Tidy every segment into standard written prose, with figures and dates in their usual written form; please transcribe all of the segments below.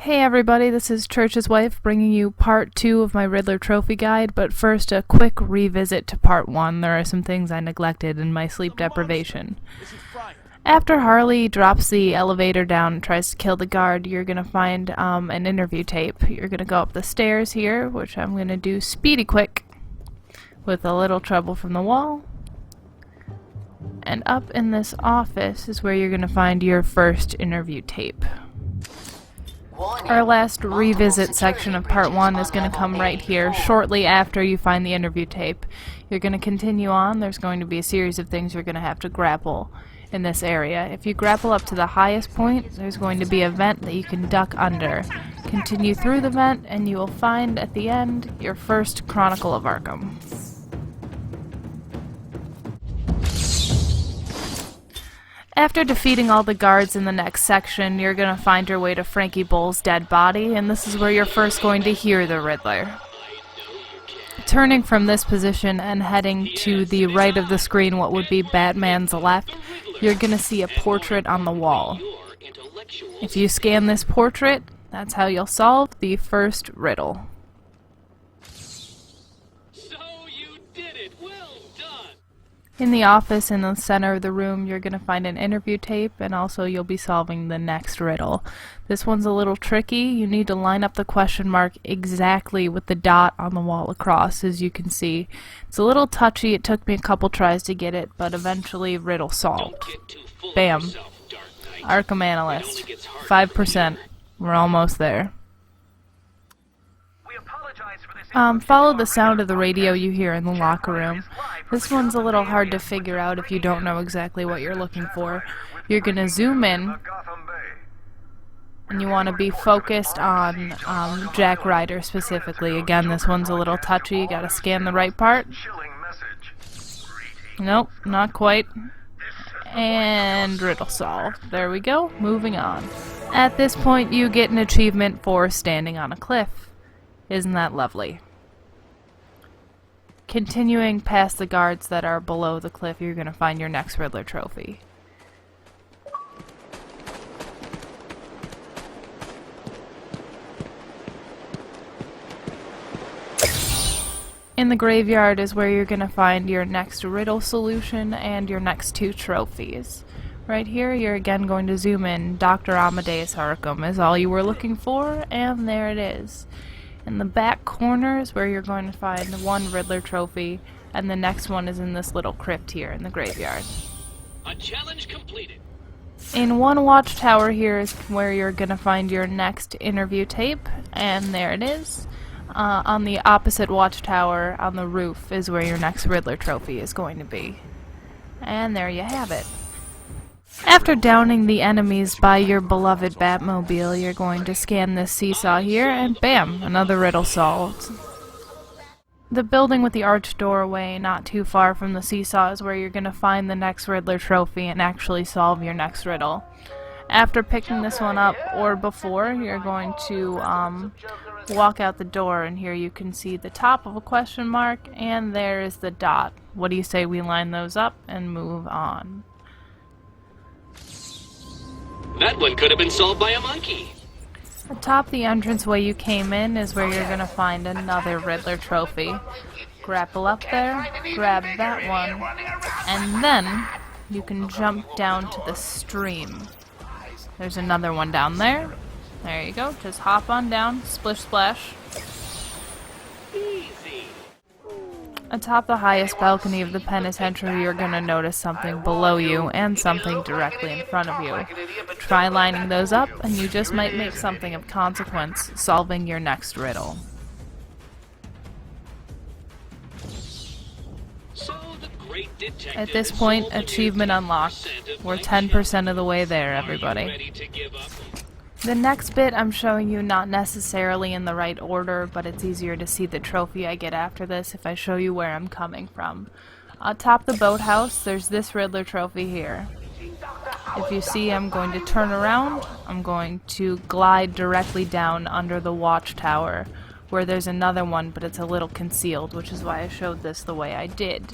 Hey everybody, this is Church's Wife bringing you part 2 of my Riddler trophy guide, but first a quick revisit to part 1. There are some things I neglected in my sleep deprivation. After Harley drops the elevator down and tries to kill the guard, you're going to find an interview tape. You're going to go up the stairs here, which I'm going to do speedy quick with a little trouble from the wall. And up in this office is where you're going to find your first interview tape. Our last revisit section of part 1 is going to come right here, shortly after you find the interview tape. You're going to continue on. There's going to be a series of things you're going to have to grapple in this area. If you grapple up to the highest point, there's going to be a vent that you can duck under. Continue through the vent, and you will find at the end your first Chronicle of Arkham. After defeating all the guards in the next section, you're going to find your way to Frankie Bull's dead body, and this is where you're first going to hear the Riddler. Turning from this position and heading to the right of the screen, what would be Batman's left, you're going to see a portrait on the wall. If you scan this portrait, that's how you'll solve the first riddle. In the office in the center of the room, you're going to find an interview tape, and also you'll be solving the next riddle. This one's a little tricky. You need to line up the question mark exactly with the dot on the wall across, as you can see. It's a little touchy. It took me a couple tries to get it, but eventually riddle solved. Bam. Arkham Analyst. 5%. We're almost there. Follow the sound of the radio you hear in the locker room. This one's a little hard to figure out if you don't know exactly what you're looking for. You're going to zoom in, and you want to be focused on Jack Ryder specifically. Again, this one's a little touchy. You got to scan the right part. Nope, not quite. And riddle solved. There we go. Moving on. At this point, you get an achievement for standing on a cliff. Isn't that lovely? Continuing past the guards that are below the cliff, you're going to find your next Riddler trophy. In the graveyard is where you're going to find your next riddle solution and your next 2 trophies. Right here, you're again going to zoom in. Dr. Amadeus Arkham is all you were looking for, and there it is. In the back corner is where you're going to find one Riddler trophy, and the next one is in this little crypt here in the graveyard. A challenge completed. In one watchtower here is where you're going to find your next interview tape, and there it is. On the opposite watchtower on the roof is where your next Riddler trophy is going to be. And there you have it. After downing the enemies by your beloved Batmobile, you're going to scan this seesaw here, and bam, another riddle solved. The building with the arched doorway not too far from the seesaw is where you're going to find the next Riddler trophy and actually solve your next riddle. After picking this one up, or before, you're going to walk out the door, and here you can see the top of a question mark, and there is the dot. What do you say we line those up and move on? That one could have been solved by a monkey. Atop the entranceway you came in is where you're going to find another Riddler trophy. Grapple up there, grab that one, and then you can jump down to the stream. There's another one down there. There you go. Just hop on down, splish splash. Atop the highest balcony of the penitentiary, you're going to notice something below you and something directly in front of you. Try lining those up, and you just might make something of consequence, solving your next riddle. At this point, achievement unlocked. We're 10% of the way there, everybody. The next bit I'm showing you not necessarily in the right order, but it's easier to see the trophy I get after this if I show you where I'm coming from. Atop the boathouse, there's this Riddler trophy here. If you see, I'm going to turn around. I'm going to glide directly down under the watchtower, where there's another one, but it's a little concealed, which is why I showed this the way I did.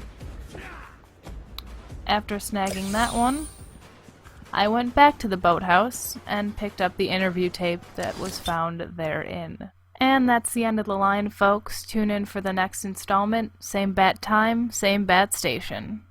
After snagging that one, I went back to the boathouse and picked up the interview tape that was found therein. And that's the end of the line, folks. Tune in for the next installment. Same bat time, same bat station.